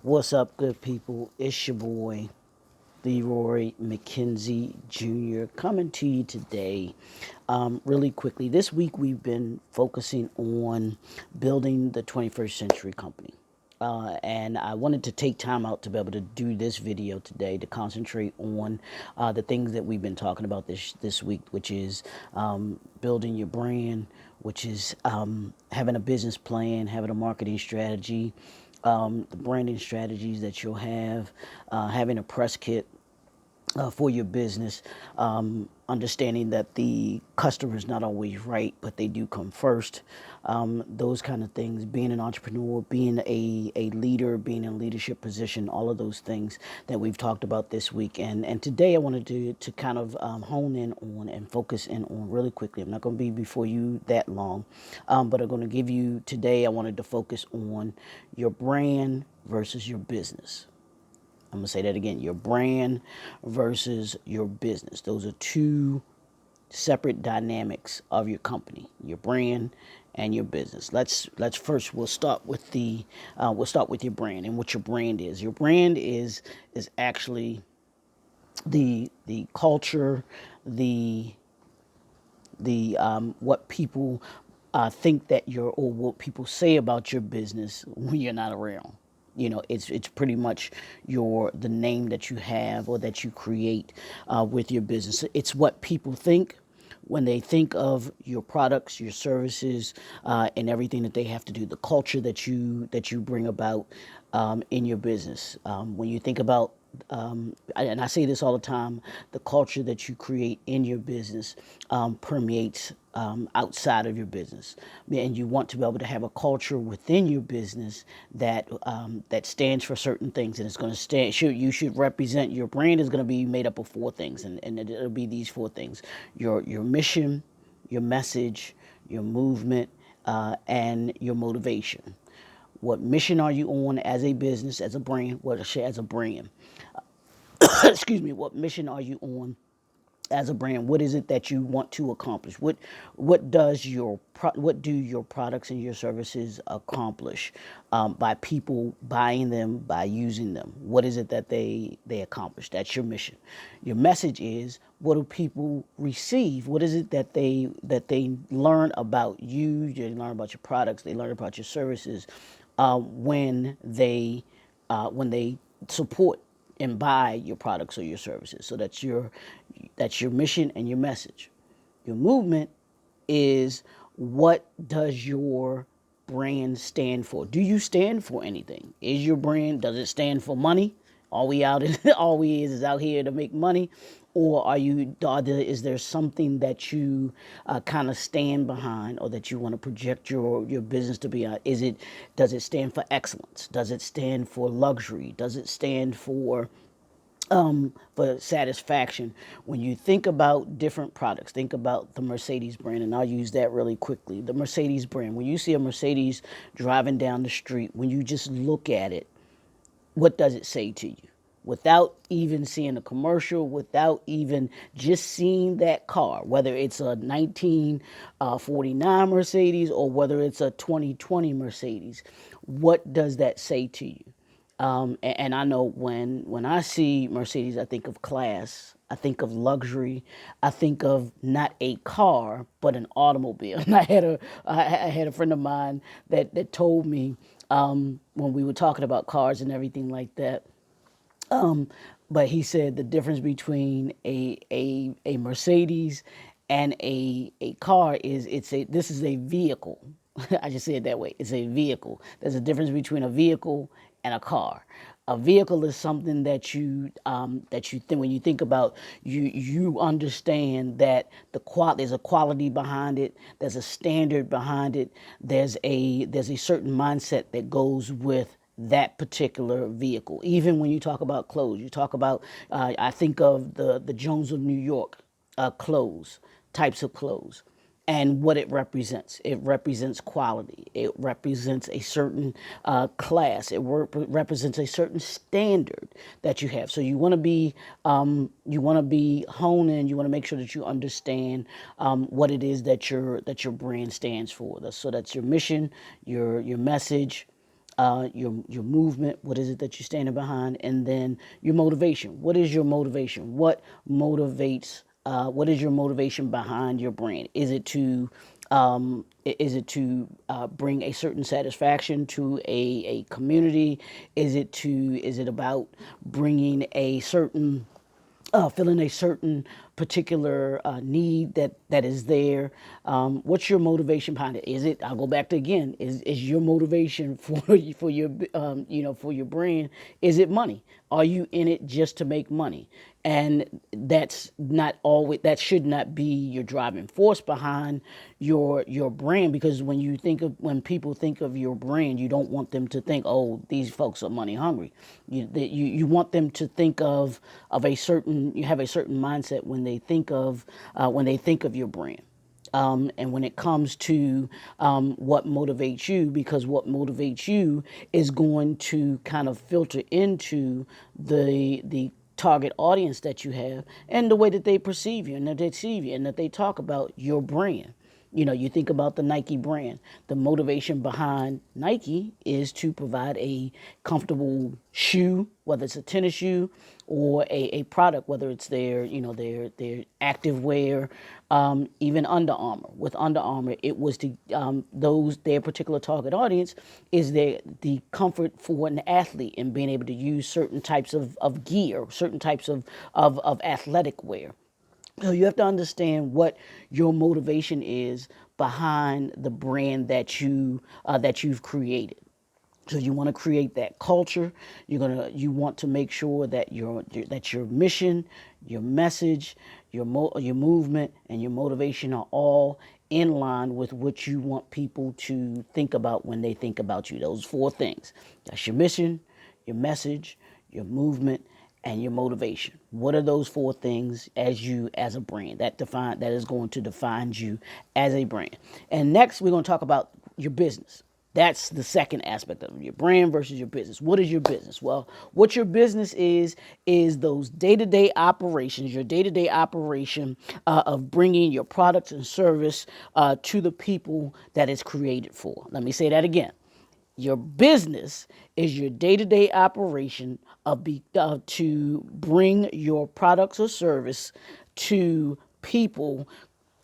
What's up, good people? It's your boy, Leroy McKenzie Jr., coming to you today. Really quickly, this week we've been focusing on building the 21st century company. And I wanted to take time out to be able to do this video today to concentrate on the things that we've been talking about this week, which is building your brand, which is having a business plan, having a marketing strategy, the branding strategies that you'll have, having a press kit for your business, understanding that the customer is not always right, but they do come first. Those kind of things, being an entrepreneur, being a leader, being in a leadership position, all of those things that we've talked about this week. And today I wanted to kind of hone in on and focus in on really quickly. I'm not going to be before you that long, but I'm going to give you today, I wanted to focus on your brand versus your business. I'm going to say that again, your brand versus your business. Those are two separate dynamics of your company, your brand and your business. Let's first we'll start with your brand and what your brand is. Your brand is actually the culture, the what people think that you're, or what people say about your business when you're not around. It's pretty much the name that you have or that you create with your business. It's what people think when they think of your products, your services, and everything that they have to do. The culture that you bring about in your business. When you think about and I say this all the time, the culture that you create in your business permeates outside of your business, and you want to be able to have a culture within your business that stands for certain things, and it's going to stand. You should represent your brand is going to be made up of four things, and it'll be these four things: your mission, your message, your movement, and your motivation. What mission are you on as a business, as a brand? What as a brand? Excuse me. What mission are you on as a brand? What is it that you want to accomplish? What do your products and your services accomplish by people buying them, by using them? What is it that they accomplish? That's your mission. Your message is, what do people receive? What is it that they learn about you? They learn about your products. They learn about your services when they support and buy your products or your services. So that's your mission and your message. Your movement is, what does your brand stand for? Do you stand for anything? Is your brand, does it stand for money? All we out all we is out here to make money, or is there something that you kind of stand behind, or that you want to project your business to be? Does it stand for excellence? Does it stand for luxury? Does it stand for satisfaction? When you think about different products, think about the Mercedes brand, and I'll use that really quickly. The Mercedes brand, when you see a Mercedes driving down the street, when you just look at it, what does it say to you? Without even seeing a commercial, without even just seeing that car, whether it's a 1949 Mercedes or whether it's a 2020 Mercedes, what does that say to you? And I know when I see Mercedes, I think of class, I think of luxury, I think of not a car but an automobile. And I had a friend of mine that told me when we were talking about cars and everything like that. But he said the difference between a Mercedes and a car is, this is a vehicle. I just say it that way. It's a vehicle. There's a difference between a vehicle and a car. A vehicle is something that you think, when you think about, you understand that there's a quality behind it. There's a standard behind it. There's a certain mindset that goes with that particular vehicle. Even when you talk about clothes, you talk about, I think of the Jones of New York clothes, types of clothes, and what it represents. It represents quality. It represents a certain class. It represents a certain standard that you have. So you want to be honing. You want to make sure that you understand what it is that your brand stands for. So that's your mission, your message, your movement. What is it that you're standing behind? And then your motivation. What is your motivation? What motivates? What is your motivation behind your brand? Is it to bring a certain satisfaction to a community? Is it about bringing a certain filling a certain particular need that is there? What's your motivation behind it? Is it? I'll go back to again. Is your motivation for your for your brand? Is it money? Are you in it just to make money? And that's not always. That should not be your driving force behind your brand. Because when people think of your brand, you don't want them to think, oh, these folks are money hungry. You want them to think of a certain. You have a certain mindset when they think of your brand. And when it comes to what motivates you, because what motivates you is going to kind of filter into the target audience that you have and the way that they perceive you and that they see you and that they talk about your brand. You think about the Nike brand. The motivation behind Nike is to provide a comfortable shoe, whether it's a tennis shoe or a product, whether it's their active wear, even Under Armour. With Under Armour, it was to their particular target audience is the comfort for an athlete and being able to use certain types of gear, certain types of athletic wear. So you have to understand what your motivation is behind the brand that you've created. So you want to create that culture. You want to make sure that your mission, your message, your movement, and your motivation are all in line with what you want people to think about when they think about you. Those four things. That's your mission, your message, your movement, and your motivation. What are those four things as a brand that is going to define you as a brand? And next we're going to talk about your business. That's the second aspect of it, your brand versus your business. What is your business? Well, what your business is those day-to-day operations, your day-to-day operation of bringing your products and service to the people that it's created for. Let me say that again. Your business is your day-to-day operation to bring your products or service to people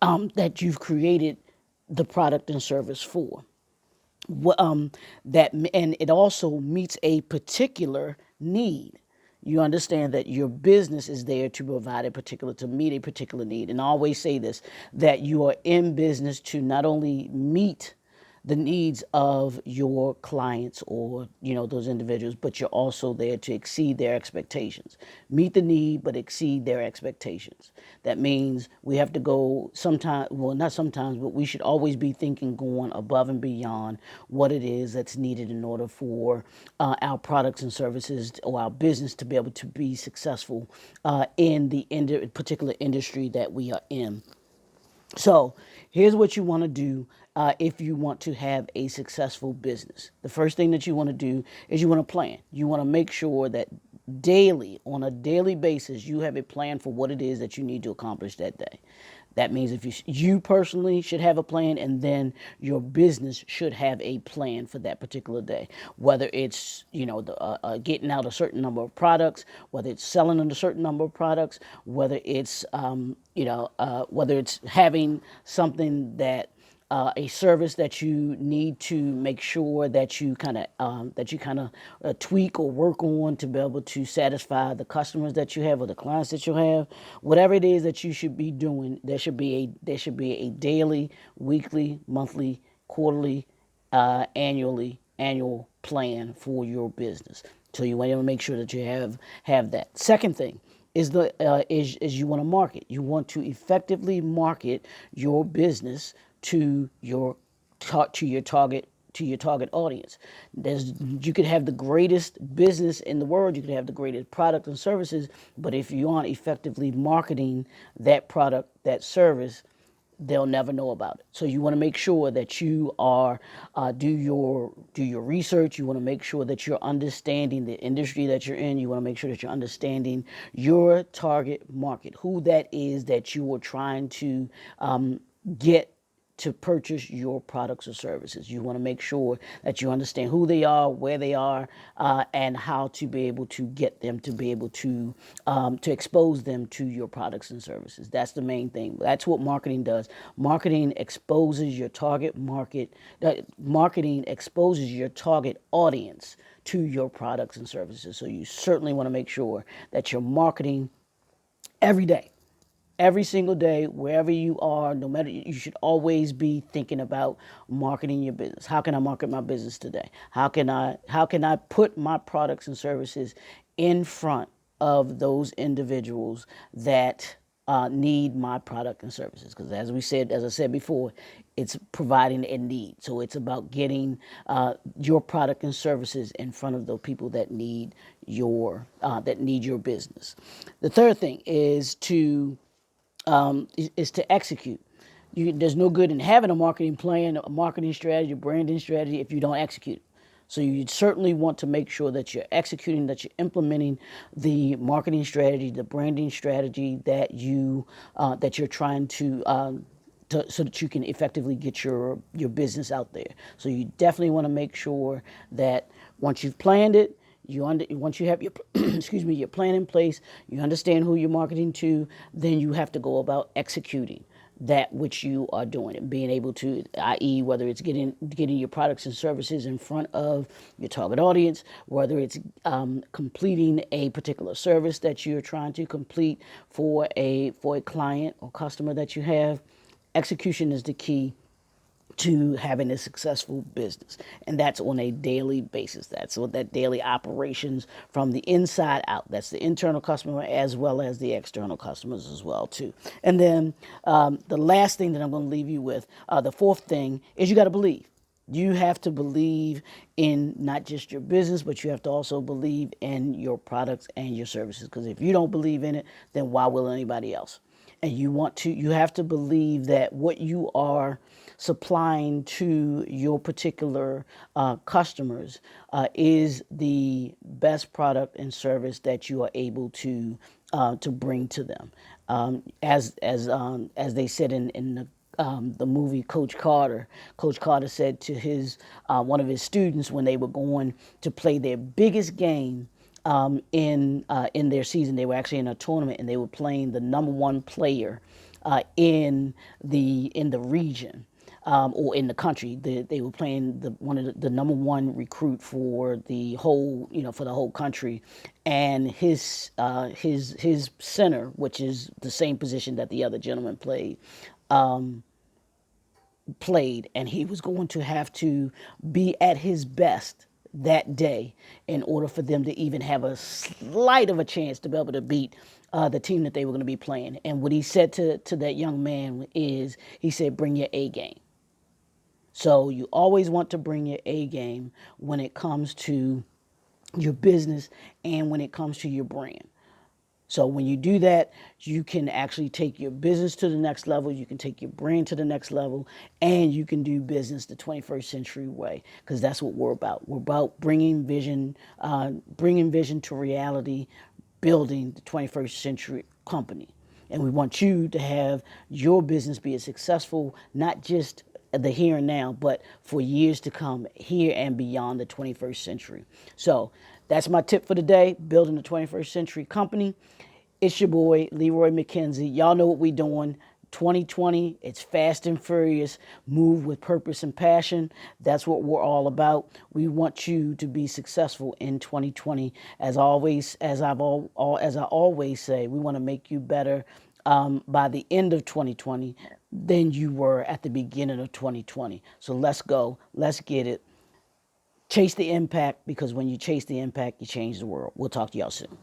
that you've created the product and service for. And it also meets a particular need. You understand that your business is there to meet a particular need. And I always say this, that you are in business to not only meet the needs of your clients or those individuals, but you're also there to exceed their expectations. Meet the need but exceed their expectations. That means we have to go sometimes, well, not sometimes, but we should always be thinking going above and beyond what it is that's needed in order for our products and services or our business to be able to be successful in the particular industry that we are in. So here's what you want to do if you want to have a successful business. The first thing that you want to do is you want to plan. You want to make sure that on a daily basis, you have a plan for what it is that you need to accomplish that day. That means if you personally should have a plan, and then your business should have a plan for that particular day. Whether it's getting out a certain number of products, whether it's selling a certain number of products, whether it's whether it's having something that a service that you need to make sure that you kind of tweak or work on to be able to satisfy the customers that you have or the clients that you have. Whatever it is that you should be doing, there should be a daily, weekly, monthly, quarterly, annual plan for your business. So you want to make sure that you have that. Second thing is you want to market. You want to effectively market your business to your target audience. You could have the greatest business in the world, you could have the greatest product and services, but if you aren't effectively marketing that product, that service, they'll never know about it. So you want to make sure that you are do your research. You want to make sure that you're understanding the industry that you're in. You want to make sure that you're understanding your target market, who that is that you are trying to get to purchase your products or services. You want to make sure that you understand who they are, where they are, and how to be able to get them to be able to expose them to your products and services. That's the main thing. That's what marketing does. Marketing exposes your target market. Marketing exposes your target audience to your products and services. So you certainly want to make sure that you're marketing every day, every single day, wherever you are. No matter, you should always be thinking about marketing your business. How can I market my business today? How can I put my products and services in front of those individuals that need my product and services? Because as I said before, it's providing a need. So it's about getting your product and services in front of the people that need your business. The third thing is to execute. There's no good in having a marketing plan, a marketing strategy, a branding strategy if you don't execute. So you certainly want to make sure that you're executing, that you're implementing the marketing strategy, the branding strategy that you're trying so that you can effectively get your business out there. So you definitely want to make sure that once you've planned it, once you have your excuse me, your plan in place, you understand who you're marketing to, then you have to go about executing that which you are doing and being able to, i.e., whether it's getting your products and services in front of your target audience, whether it's completing a particular service that you're trying to complete for a client or customer that you have. Execution is the key to having a successful business, and that's on a daily basis. That's what that daily operations from the inside out. That's the internal customer as well as the external customers as well too. And then the last thing that I'm going to leave you with, the fourth thing, is you got to believe. You have to believe in not just your business, but you have to also believe in your products and your services. Because if you don't believe in it, then why will anybody else? And you have to believe that what you are supplying to your particular customers is the best product and service that you are able to bring to them. As they said in the movie Coach Carter. Coach Carter said to his one of his students when they were going to play their biggest game in their season. They were actually in a tournament and they were playing the number one player in the region. Or in the country, they were playing the number one recruit for the whole country, and his center, which is the same position that the other gentleman played, and he was going to have to be at his best that day in order for them to even have a slight of a chance to be able to beat the team that they were going to be playing. And what he said to that young man is, he said, bring your A game. So you always want to bring your A game when it comes to your business and when it comes to your brand. So when you do that, you can actually take your business to the next level, you can take your brand to the next level, and you can do business the 21st century way, because that's what we're about. We're about bringing vision to reality, building the 21st century company. And we want you to have your business be as successful, not just the here and now, but for years to come, here and beyond the 21st century. So that's my tip for today, building the 21st century company. It's your boy, Leroy McKenzie. Y'all know what we doing. 2020, it's fast and furious. Move with purpose and passion. That's what we're all about. We want you to be successful in 2020. As always, as I always say, we want to make you better by the end of 2020 than you were at the beginning of 2020. So let's go. Let's get it. Chase the impact, because when you chase the impact, you change the world. We'll talk to y'all soon.